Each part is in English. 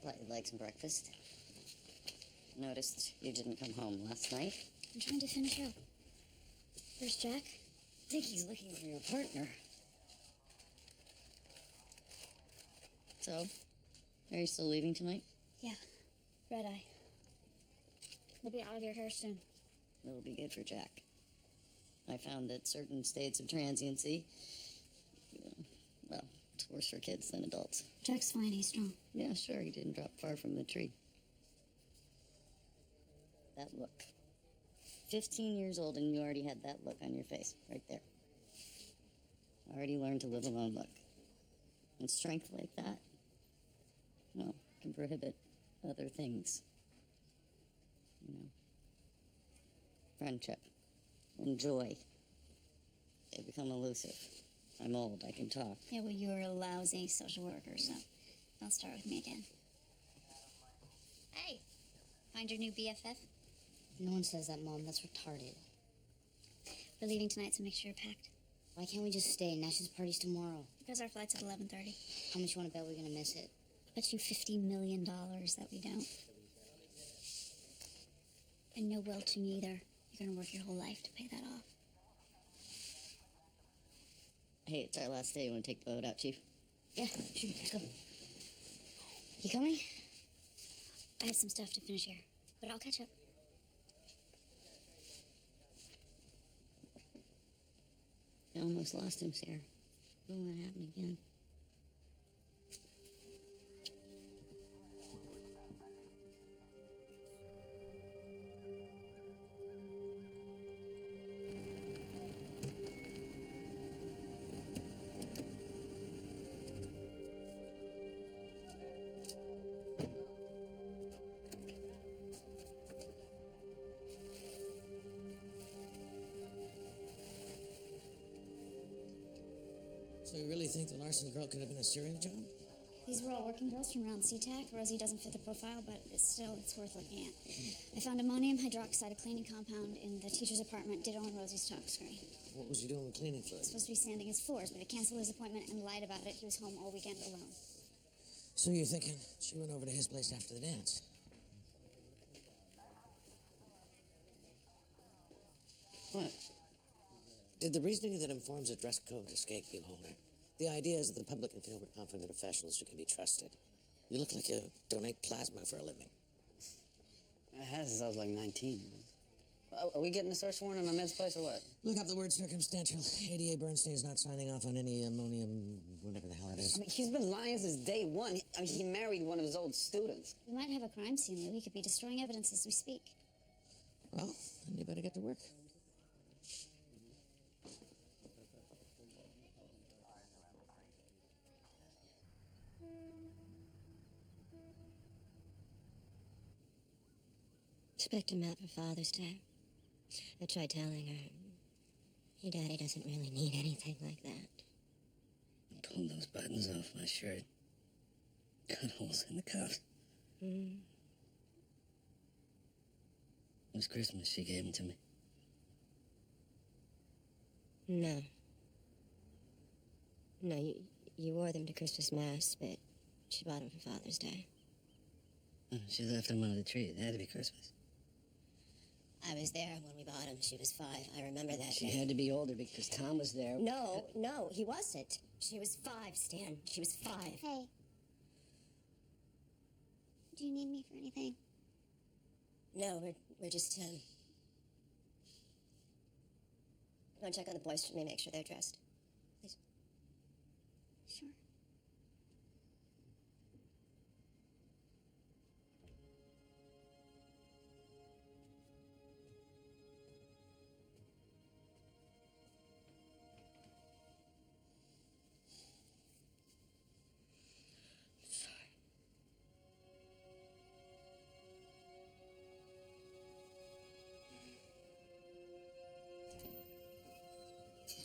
Thought you'd like some breakfast. Noticed you didn't come home last night. I'm trying to finish up. Where's Jack? I think he's looking for your partner. So, are you still leaving tonight? Yeah. Red eye. We'll be out of your hair soon. It'll be good for Jack. I found that certain states of transiency, well, it's worse for kids than adults. Jack's fine, he's strong. Yeah, sure, he didn't drop far from the tree. That look. 15 years old and you already had that look on your face, right there. Already learned to live alone look. And strength like that, well, can prohibit other things. You know, friendship and joy. They become elusive. I'm old, I can talk. Yeah, well, you're a lousy social worker, so don't start with me again. Hey, find your new BFF? No one says that, Mom. That's retarded. We're leaving tonight, so make sure you're packed. Why can't we just stay? Nash's party's tomorrow. Because our flight's at 11:30. How much you want to bet we're gonna miss it? I bet you $50 million that we don't. And no welching either. You're gonna work your whole life to pay that off. Hey, it's our last day. You want to take the boat out, Chief? Yeah, sure. Let's go. You coming? I have some stuff to finish here, but I'll catch up. I almost lost him, Sarah. Don't let it happen again. So you really think the larceny girl could have been a Syrian job? These were all working girls from around SeaTac. Rosie doesn't fit the profile, but it's worth looking at. I found ammonium hydroxide, a cleaning compound, in the teacher's apartment, ditto on Rosie's talk screen. What was he doing with cleaning fluid? Supposed to be sanding his floors, but he canceled his appointment and lied about it. He was home all weekend alone. So you're thinking she went over to his place after the dance? What? Did the reasoning that informs a dress code escape you, Holder? The idea is that the public can feel we're confident professionals who can be trusted. You look like you donate plasma for a living. It has since I was like 19. Are we getting a search warrant on my men's place or what? Look up the word circumstantial. ADA Bernstein's not signing off on any ammonium, whatever the hell it is. I mean, he's been lying since day one. I mean, he married one of his old students. We might have a crime scene, Lou. He could be destroying evidence as we speak. Well, then you better get to work. Expect him out for Father's Day. I tried telling her, your daddy doesn't really need anything like that. I pulled those buttons off my shirt. Cut holes in the cuffs. It was Christmas. She gave them to me. No. No, you wore them to Christmas Mass, but she bought them for Father's Day. She left them under the tree. It had to be Christmas. I was there when we bought them. She was 5. I remember that She day. had to be older because Tom was there. No, he wasn't. She was 5, Stan. She was 5. Hey. Do you need me for anything? No, we're just, You want to check on the boys for me, make sure they're dressed? Please. Sure.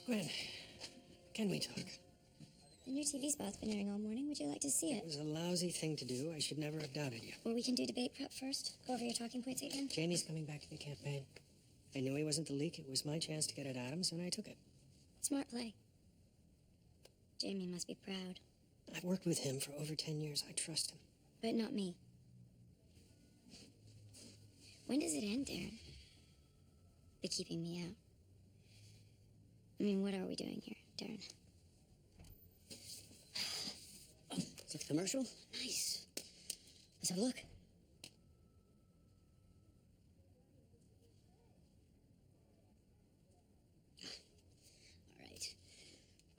Gwen, can we talk? The new TV spot's been airing all morning. Would you like to see It it? was a lousy thing to do. I should never have doubted you. Or we can do debate prep first. Go over your talking points again. Jamie's coming back to the campaign. I knew he wasn't the leak. It was my chance to get at Adams, and I took it. Smart play. Jamie must be proud. I've worked with him for over 10 years. I trust him. But not me. When does it end, Darren? The keeping me out. I mean, what are we doing here, Darren? Oh, it's a commercial? Nice. Let's have a look. All right.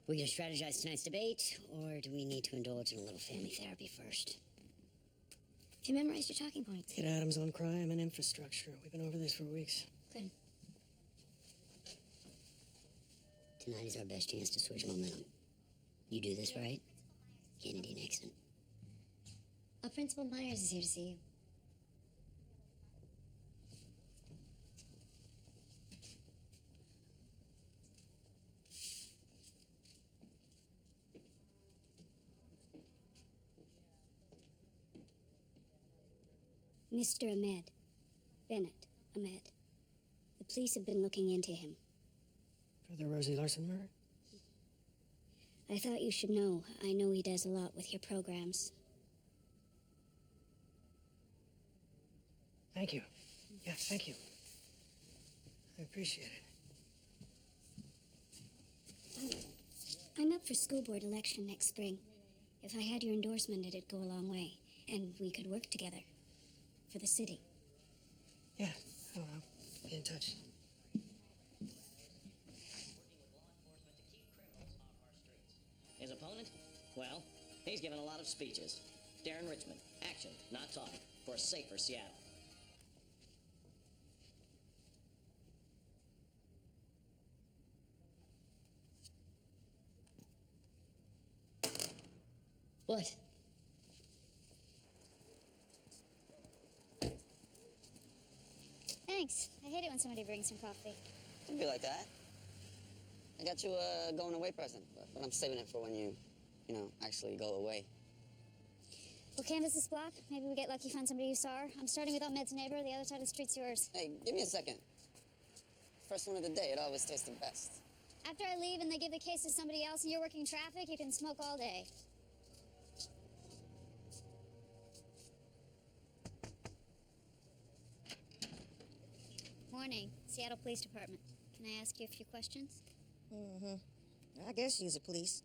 We're going to strategize tonight's debate, or do we need to indulge in a little family therapy first? Have you memorized your talking points? Get Adams on crime and infrastructure. We've been over this for weeks. Good. Tonight is our best chance to switch momentum. You do this right, Kennedy Nixon. Principal Myers is here to see you. Mr. Ahmed. Bennett Ahmed. The police have been looking into him. For the Rosie Larson murder? I thought you should know. I know he does a lot with your programs. Thank you. Yeah, thank you. I appreciate it. I'm up for school board election next spring. If I had your endorsement, it'd go a long way. And we could work together. For the city. Yeah, I'll be in touch. His opponent? Well, he's given a lot of speeches. Darren Richmond, action, not talk, for a safer Seattle. What? Thanks. I hate it when somebody brings some coffee. Don't be like that. I got you a going away present, but I'm saving it for when you actually go away. We'll canvass this block. Maybe we get lucky, find somebody you saw her. I'm starting with Ahmed's neighbor. The other side of the street's yours. Hey, give me a second. First one of the day, it always tastes the best. After I leave and they give the case to somebody else and you're working traffic, you can smoke all day. Morning, Seattle Police Department. Can I ask you a few questions? Mm-hmm. I guess use the police.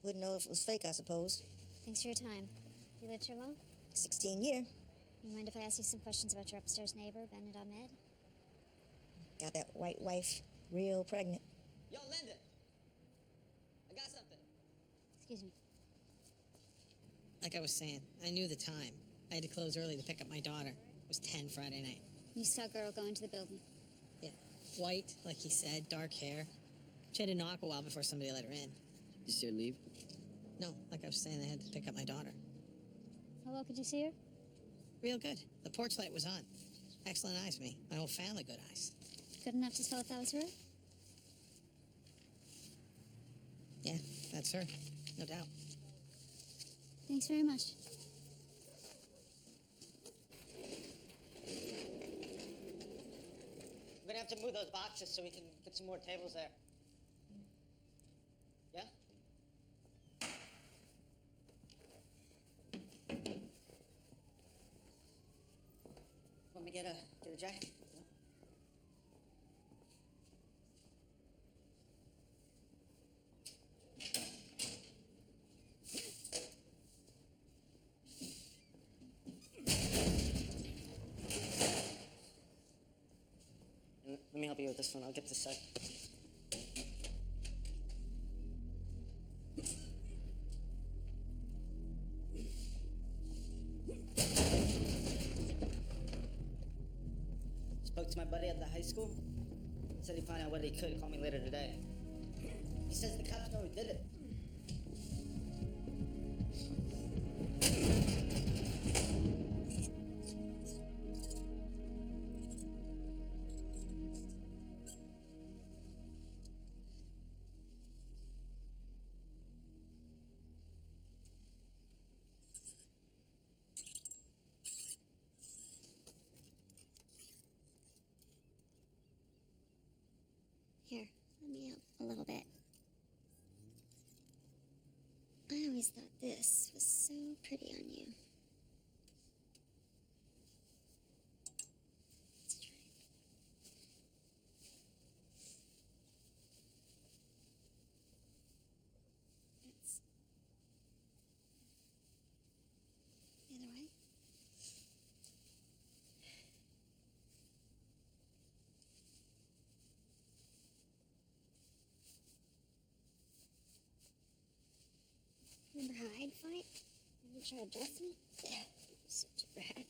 Wouldn't know if it was fake, I suppose. Thanks for your time. You lived here long? 16 year. You mind if I ask you some questions about your upstairs neighbor, Bennett Ahmed? Got that white wife real pregnant. Yo, Linda! I got something. Excuse me. Like I was saying, I knew the time. I had to close early to pick up my daughter. It was 10 Friday night. You saw a girl go into the building. Yeah. White, like he said, dark hair. She had to knock a while before somebody let her in. You see her leave? No, like I was saying, I had to pick up my daughter. How well could you see her? Real good. The porch light was on. Excellent eyes, me. My whole family good eyes. Good enough to tell if that was her? Yeah, that's her. No doubt. Thanks very much. We're gonna have to move those boxes so we can get some more tables there. Yeah? Want me to get a jacket? No? Let me help you with this one. I'll get this set. Spoke to my buddy at the high school. He said he'd find out what he could. Call me later today. He says the cops know who did it. Here, let me help a little bit. I always thought this was so pretty on you. Remember how I'd fight? And you'd try to dress me? Yeah, such a brat.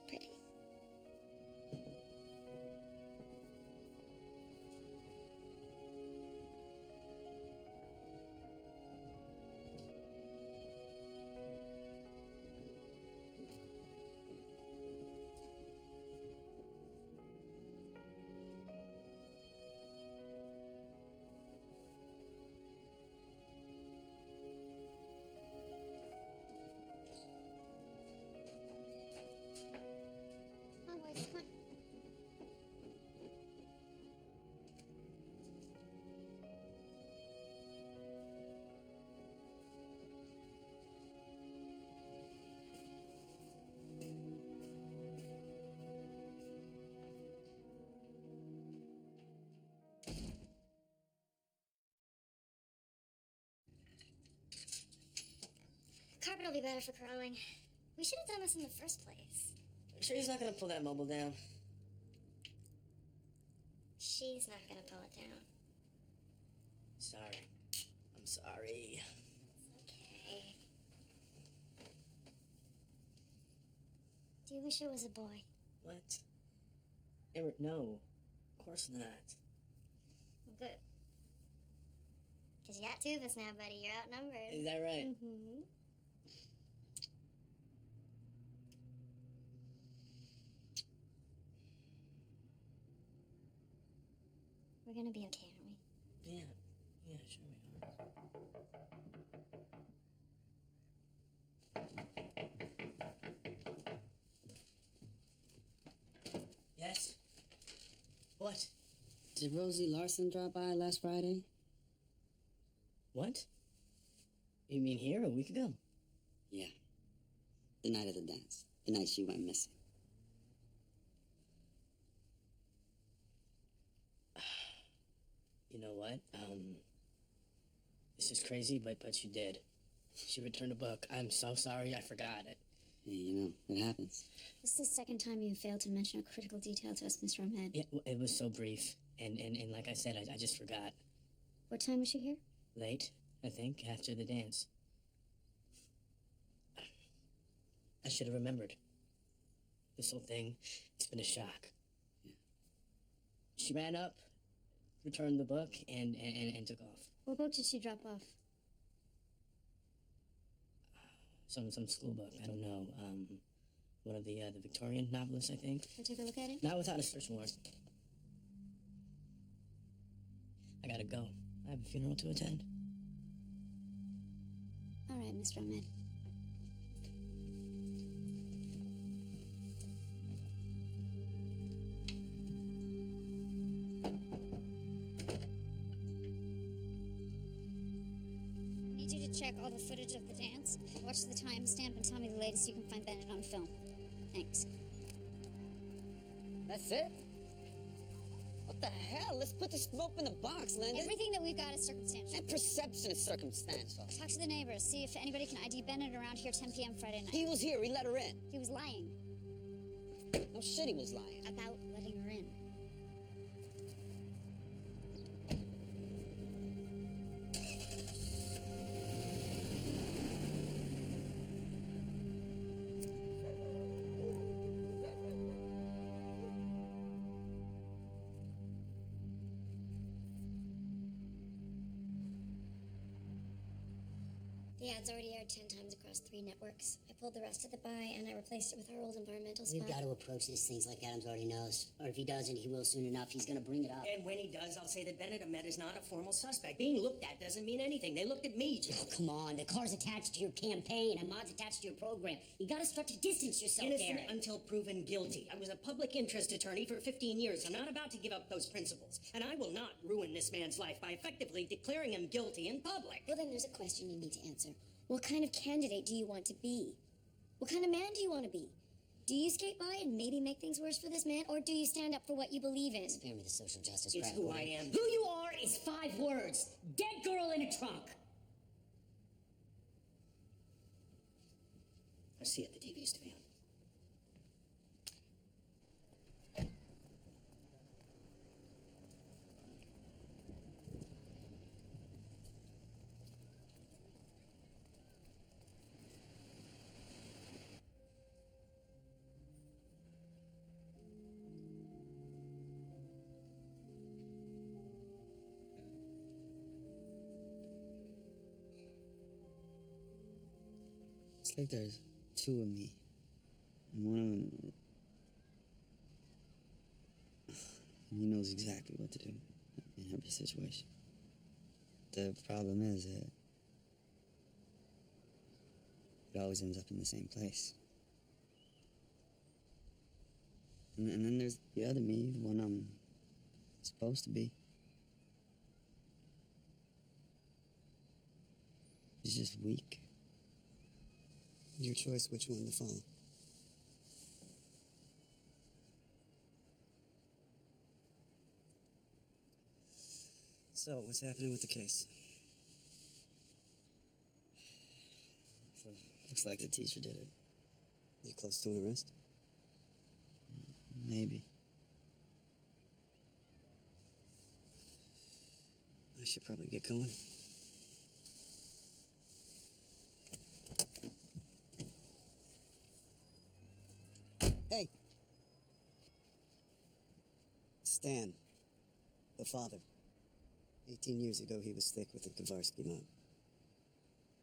Pretty. Come on, boys, come on. Carpet will be better for crawling. We should have done this in the first place. Sure he's not gonna pull that mobile down? She's not gonna pull it down. Sorry. I'm sorry. Okay. Do you wish it was a boy? What? Eric, no. Of course not. Well, good. Because you got two of us now, buddy. You're outnumbered. Is that right? Mm-hmm. We're gonna be okay, aren't we? Yeah. Yeah, sure we are. Yes? What? Did Rosie Larson drop by last Friday? What? You mean here a week ago? Yeah. The night of the dance. The night she went missing. You know what? This is crazy, but she did. She returned a book. I'm so sorry I forgot it. Hey, you know, it happens. This is the second time you failed to mention a critical detail to us, Mr. Ahmed. Yeah, it was so brief. And like I said, I just forgot. What time was she here? Late, I think, after the dance. I should have remembered. This whole thing, it's been a shock. Yeah. She ran up, returned the book, and took off. What book did she drop off? Some school book, I don't know. One of the Victorian novelists, I think. I took a look at it. Not without a search warrant. I gotta go. I have a funeral to attend. All right, Mr. Ahmed. I need you to check all the footage of the dance. Watch the timestamp and tell me the latest you can find Bennett on film. Thanks. That's it? What the hell? Let's put the smoke in the box, Landon. Everything that we've got is circumstantial. That perception is circumstantial. Talk to the neighbors. See if anybody can ID Bennett around here 10 p.m. Friday night. He was here. He let her in. He was lying No shit, he was lying. about letting her in. The ad's already aired 10 times across 3 networks. I pulled the rest of the buy and I replaced it with our old environmental spot. Uh, We've got to approach these things like Adams already knows. Or if he doesn't, he will soon enough. He's gonna bring it up. And when he does, I'll say that Bennett Ahmed is not a formal suspect. Being looked at doesn't mean anything. They looked at me, Joe. Oh, come on. The car's attached to your campaign, and Mod's attached to your program. You gotta start to distance yourself, Innocent Darren. until proven guilty. I was a public interest attorney for 15 years. I'm not about to give up those principles. And I will not ruin this man's life by effectively declaring him guilty in public. Well, then there's a question you need to answer. What kind of candidate do you want to be? What kind of man do you want to be? Do you skate by and maybe make things worse for this man, or do you stand up for what you believe in? Spare me the social justice It's crap. who I am. Who you are is 5 words. Dead girl in a trunk. I see it. The TV used to be on. It's like there's two of me. And one of them, he knows exactly what to do in every situation. The problem is that it always ends up in the same place. And then there's the other me, the one I'm supposed to be. He's just weak. Your choice which one to follow. So, what's happening with the case? Looks like the teacher did it. You close to an arrest? Maybe. I should probably get going. Hey! Stan, the father. 18 years ago, he was thick with the Kovarsky mob.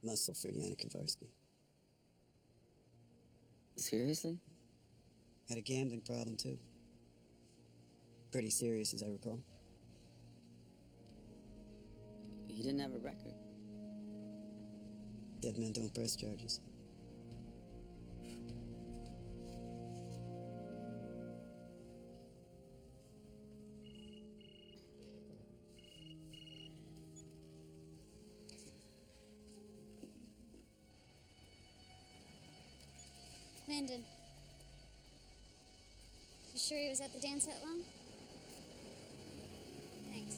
Muscle for Yana Kovarsky. Seriously? Had a gambling problem, too. Pretty serious, as I recall. He didn't have a record. Dead men don't press charges. Landon. You sure he was at the dance that long? Thanks.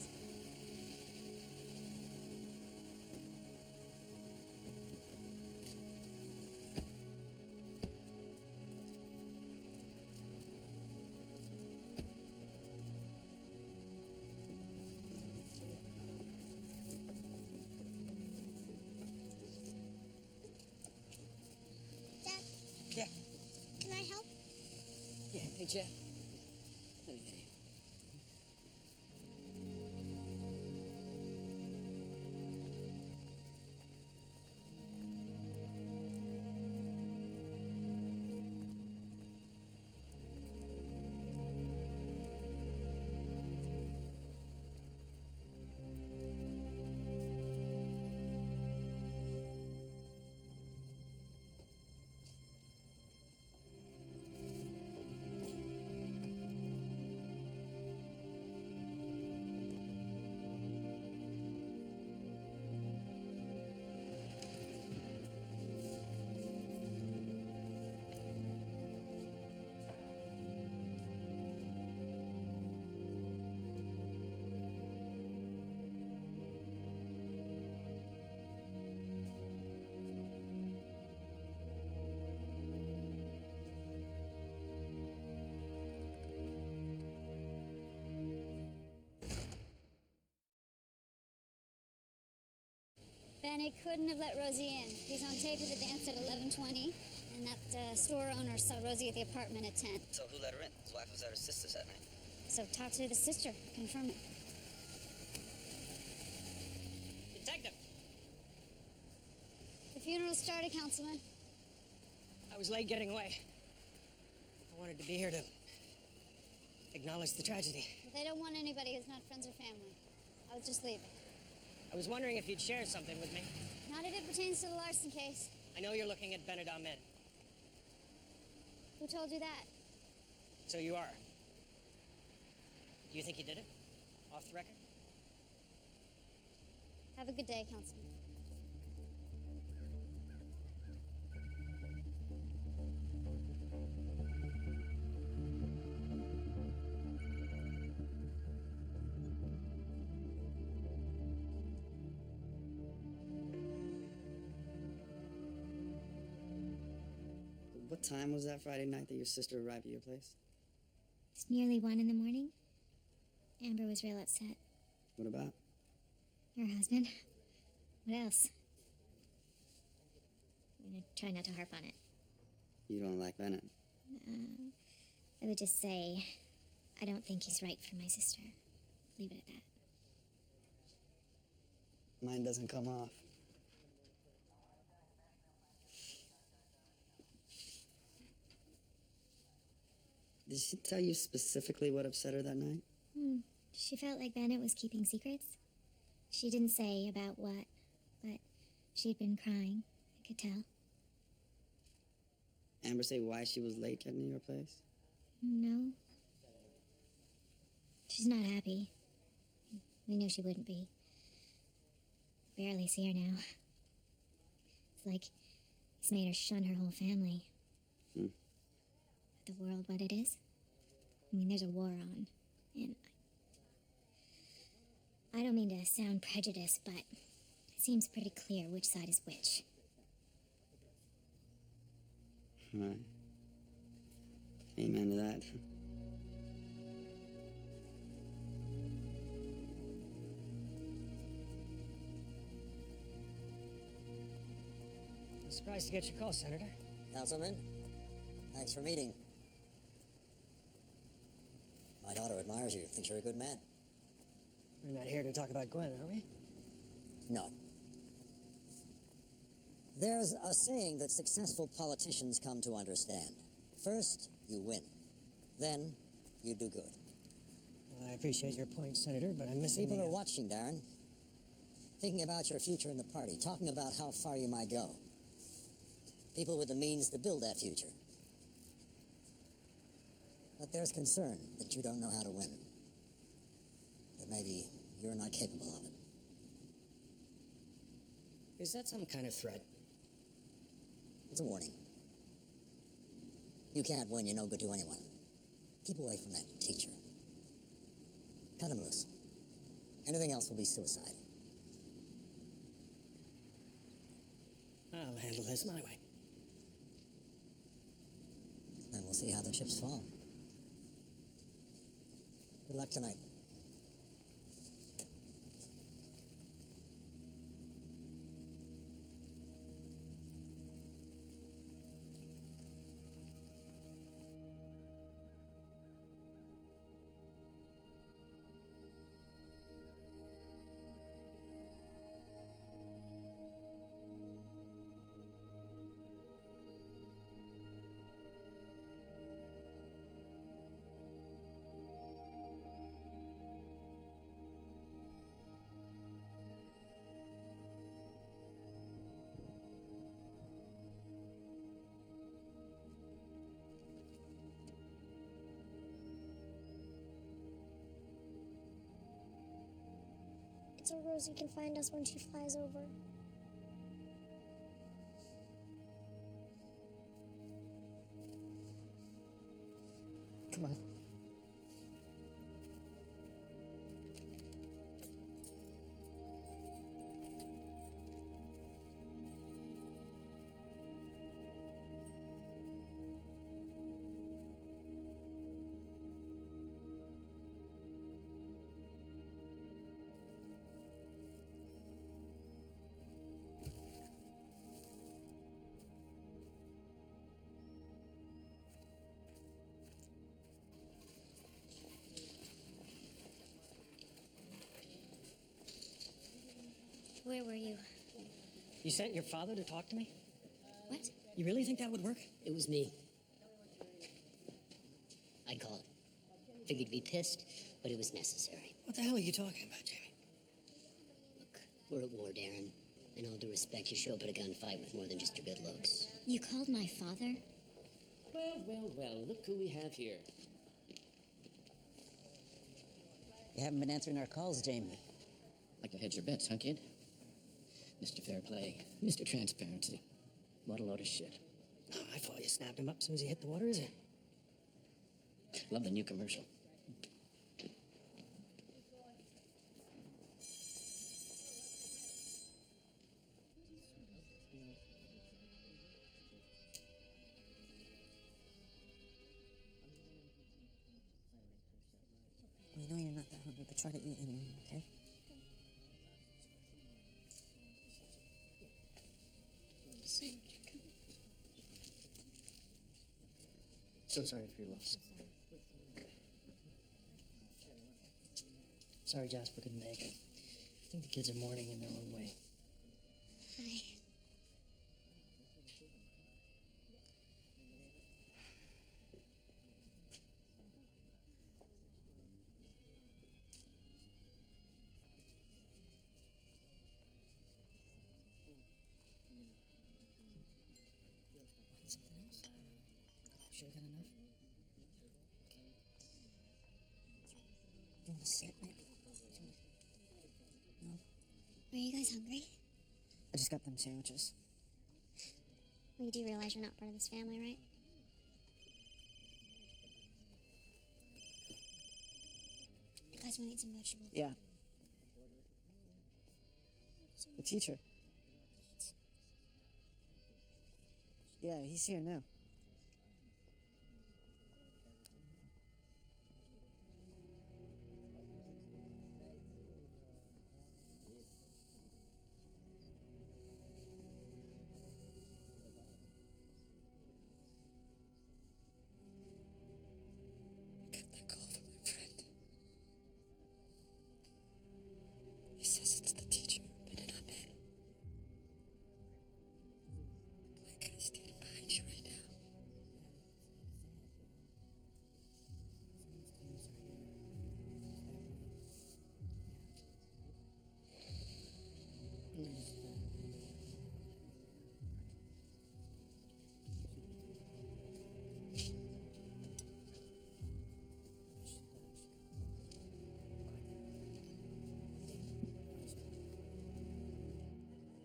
Dad, Yeah. can I help? Yeah. Hey, Jeff. Let me get you. Benny couldn't have let Rosie in. He's on tape at the dance at 11:20, and that store owner saw Rosie at the apartment at 10. So who let her in? His wife was at her sister's that night. So talk to the sister, confirm it. Detective! The funeral started, Councilman. I was late getting away. I wanted to be here to acknowledge the tragedy. But they don't want anybody who's not friends or family. I was just leaving. I was wondering if you'd share something with me. Not if it pertains to the Larson case. I know you're looking at Bennett Ahmed. Who told you that? So you are. Do you think he did it? Off the record? Have a good day, Councilman. What time was that Friday night that your sister arrived at your place? It's nearly 1 in the morning. Amber was real upset. What about? Her husband. What else? I'm gonna try not to harp on it. You don't like Bennett. I would just say, I don't think he's right for my sister. Leave it at that. Mine doesn't come off. Did she tell you specifically what upset her that night? She felt like Bennett was keeping secrets. She didn't say about what, but she'd been crying. I could tell. Amber say why she was late getting to your place? No. She's not happy. We knew she wouldn't be. Barely see her now. It's like he's made her shun her whole family. The world what it is. I mean, there's a war on. And I don't mean to sound prejudiced, but it seems pretty clear which side is which. Right. Amen to that. I'm surprised to get your call, Senator. Councilman, thanks for meeting. My daughter admires you, thinks you're a good man. We're not here to talk about Gwen, are we? No. There's a saying that successful politicians come to understand. First, you win. Then, you do good. Well, I appreciate your point, Senator, but I'm missing People are watching, Darren. Thinking about your future in the party, talking about how far you might go. People with the means to build that future. But there's concern that you don't know how to win. That maybe you're not capable of it. Is that some kind of threat? It's a warning. You can't win, you're no good to anyone. Keep away from that teacher. Cut him loose. Anything else will be suicide. I'll handle this my way. Then we'll see how the chips fall. Good luck tonight. So Rosie can find us when she flies over. Come on. Where were you? You sent your father to talk to me? What? You really think that would work? It was me. I called. Figured you'd be pissed, but it was necessary. What the hell are you talking about, Jamie? Look, we're at war, Darren. In all due respect, you show up at a gunfight with more than just your good looks. You called my father? Well, look who we have here. You haven't been answering our calls, Jamie. Like to hedge your bets, huh, kid? Mr. Fair Play, Mr. Transparency. What a load of shit. Oh, I thought you snapped him up as soon as he hit the water, is it? Love the new commercial. try to eat anyway, okay? So sorry for your loss. Sorry Jasper couldn't make it. I think the kids are mourning in their own way. Hi. Something else? Sure got enough? You want to sit, maybe? No? Are you guys hungry? I just got them sandwiches. Well, you do realize you're not part of this family, right? You guys want to eat some vegetables? Yeah. The teacher. Yeah, he's here now. Got that call from my friend. He says it's the teacher, but they're not dead. My guy's standing behind you right now.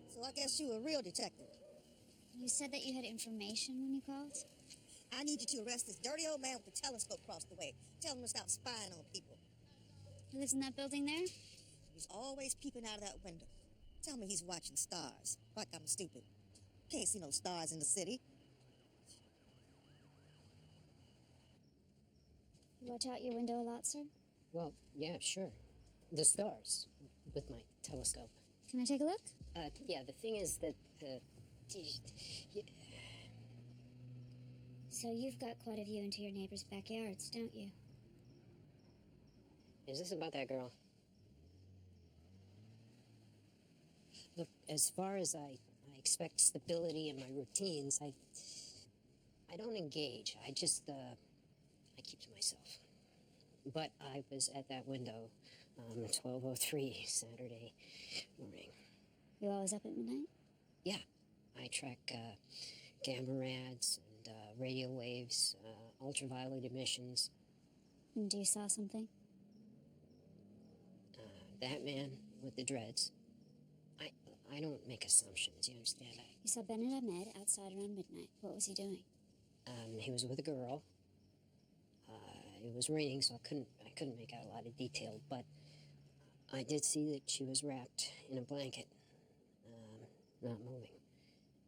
So I guess you a real detective. You said that you had information when you called? I need you to arrest this dirty old man with the telescope across the way. Tell him to stop spying on people. He lives in that building there? He's always peeping out of that window. Tell me he's watching stars, like I'm stupid. Can't see no stars in the city. You watch out your window a lot, sir? Well, yeah, sure. The stars, with my telescope. Can I take a look? Yeah, the thing is that So you've got quite a view into your neighbors' backyards, don't you? Is this about that girl? Look, as far as I expect stability in my routines, I don't engage. I just, I keep to myself. But I was at that window, 12:03 Saturday morning. You always up at midnight? Yeah, I track gamma rads and radio waves, ultraviolet emissions. And you saw something? That man with the dreads. I don't make assumptions, you understand? You saw Bennett Ahmed outside around midnight. What was he doing? He was with a girl. It was raining, so I couldn't make out a lot of detail, but I did see that she was wrapped in a blanket, not moving.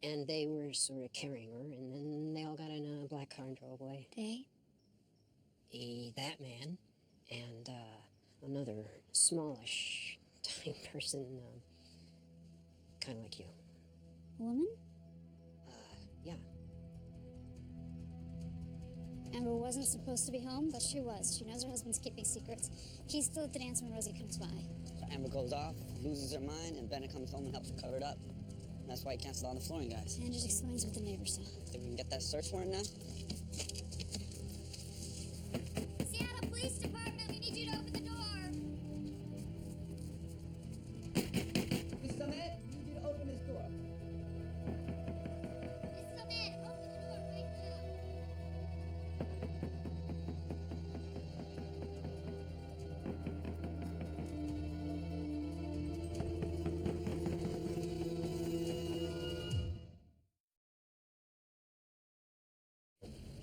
And they were sort of carrying her, and then they all got in a black car and drove away. They? That man, and another smallish type person, kind of like you. A woman? Yeah. Amber wasn't supposed to be home, but she was. She knows her husband's keeping secrets. He's still at the dance when Rosie comes by. So Amber goes off, loses her mind, and Bennett comes home and helps her cover it up. And that's why he canceled on the flooring guys. And just explains what the neighbors saw. Think we can get that search warrant now? Seattle Police Department, we need you to open the door. Mrs. Ahmed, we need you to open this door. Mrs. Ahmed, open the door right now.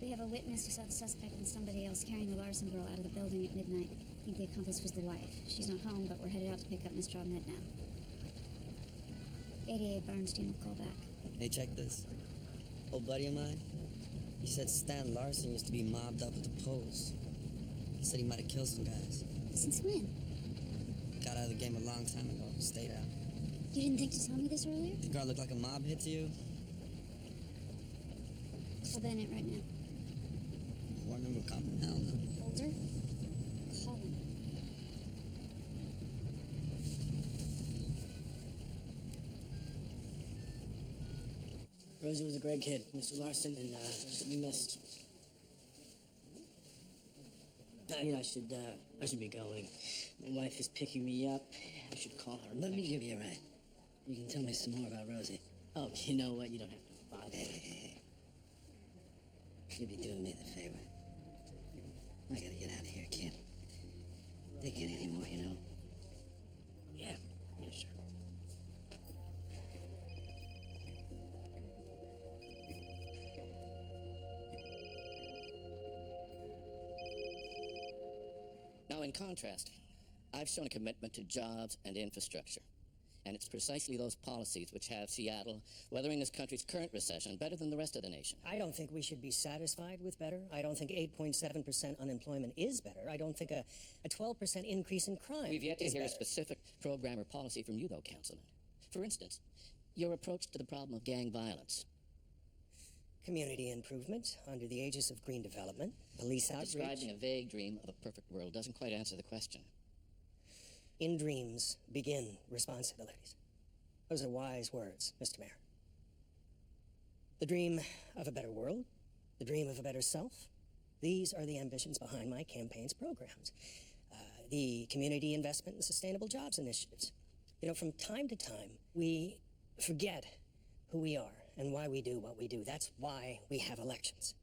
We have a witness who saw the suspect and somebody else carrying the Larson girl out of the building at midnight. I think the accomplice was the wife. She's not home, but we're headed out to pick up Mr. Ahmed now. 88 Bernstein will call back. Hey, check this. Old buddy of mine, he said Stan Larson used to be mobbed up with the Poles. He said he might have killed some guys. Since when? got out of the game a long time ago. Stayed out. You didn't think to tell me this earlier? The girl looked like a mob hit to you? Call Bennett right now. War number coming? Hell no. Older? Call him. Rosie was a great kid, Mr. Larson, and should be missed. I should be going. My wife is picking me up. I should call her. Let me give you a ride. You can tell me some more about Rosie. Oh, you know what? You don't have to bother. Hey. You'd be doing me the favor. I gotta get out of here, kid. They can't anymore, you know. Yeah, sure. Now, in contrast, I've shown a commitment to jobs and infrastructure. And it's precisely those policies which have Seattle weathering this country's current recession better than the rest of the nation. I don't think we should be satisfied with better. I don't think 8.7% unemployment is better. I don't think a 12% increase in crime We've yet to is hear a better. specific program or policy from you, though, Councilman. For instance, your approach to the problem of gang violence. Community improvement under the aegis of green development, police outreach. Describing a vague dream of a perfect world doesn't quite answer the question. In dreams begin responsibilities. Those are wise words, Mr. Mayor. The dream of a better world, the dream of a better self, these are the ambitions behind my campaign's programs. The community investment and sustainable jobs initiatives. You know, from time to time, we forget who we are and why we do what we do. That's why we have elections.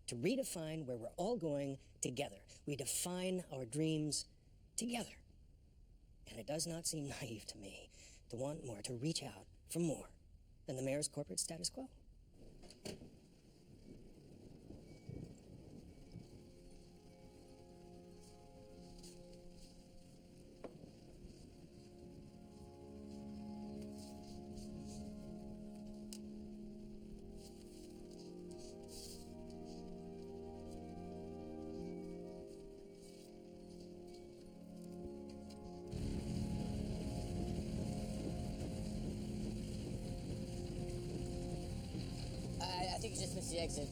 To redefine where we're all going together. We define our dreams together. And it does not seem naive to me to want more, to reach out for more than the mayor's corporate status quo. I think you just missed the exit.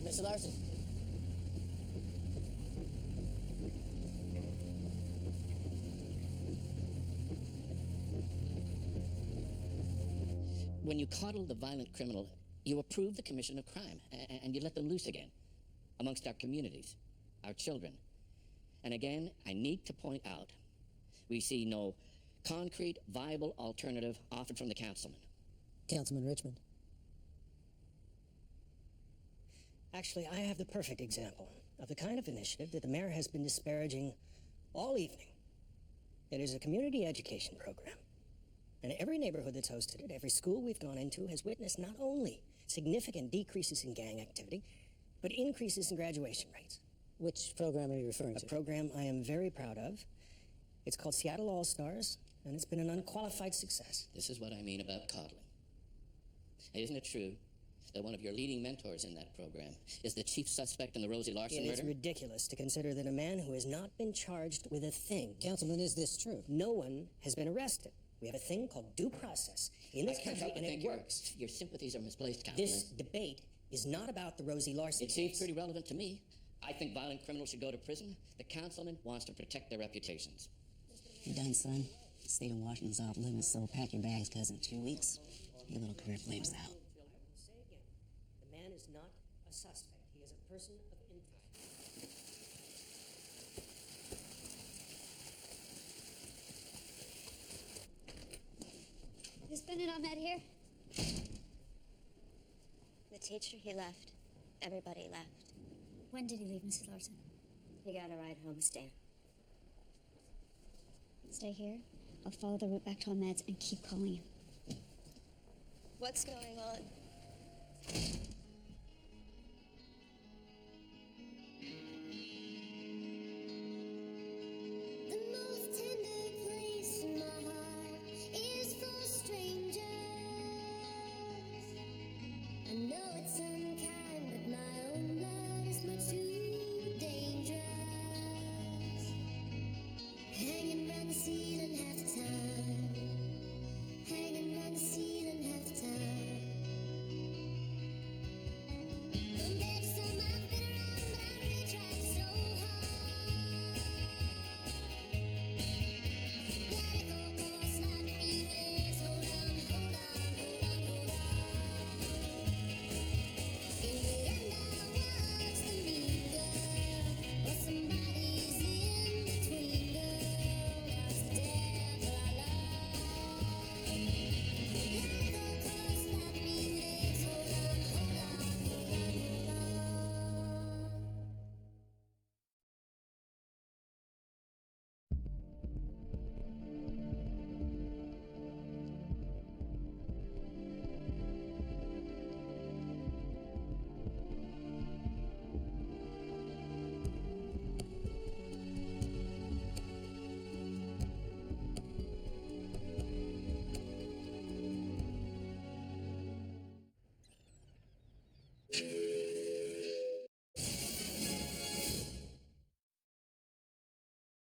Mr. Larson. When you coddle the violent criminal, you approve the commission of crime, and you let them loose again amongst our communities, our children. And again, I need to point out, we see no concrete, viable alternative offered from the councilman. Councilman Richmond. Actually, I have the perfect example of the kind of initiative that the mayor has been disparaging all evening. It is a community education program. And every neighborhood that's hosted it, every school we've gone into has witnessed not only significant decreases in gang activity, but increases in graduation rates. Which program are you referring to? A program I am very proud of. It's called Seattle All-Stars, and it's been an unqualified success. This is what I mean about coddling. Isn't it true that one of your leading mentors in that program is the chief suspect in the Rosie Larson It is murder? ridiculous to consider that a man who has not been charged with a thing... Councilman, is this true? No one has been arrested. We have a thing called due process in this country, and it works. Your sympathies are misplaced, Councilman. This debate is not about the Rosie Larson It seems case. pretty relevant to me. I think violent criminals should go to prison. The councilman wants to protect their reputations. You done, son? The state of Washington's off limits, so pack your bags, cuz in 2 weeks, your little career flames out. I will say again, the man is not a suspect. He is a person of interest. Is Bennett Ahmed here? The teacher, he left. Everybody left. When did he leave, Mrs. Larson? He got a ride home, Stan. Stay here. I'll follow the route back to Ahmed's and keep calling you. What's going on?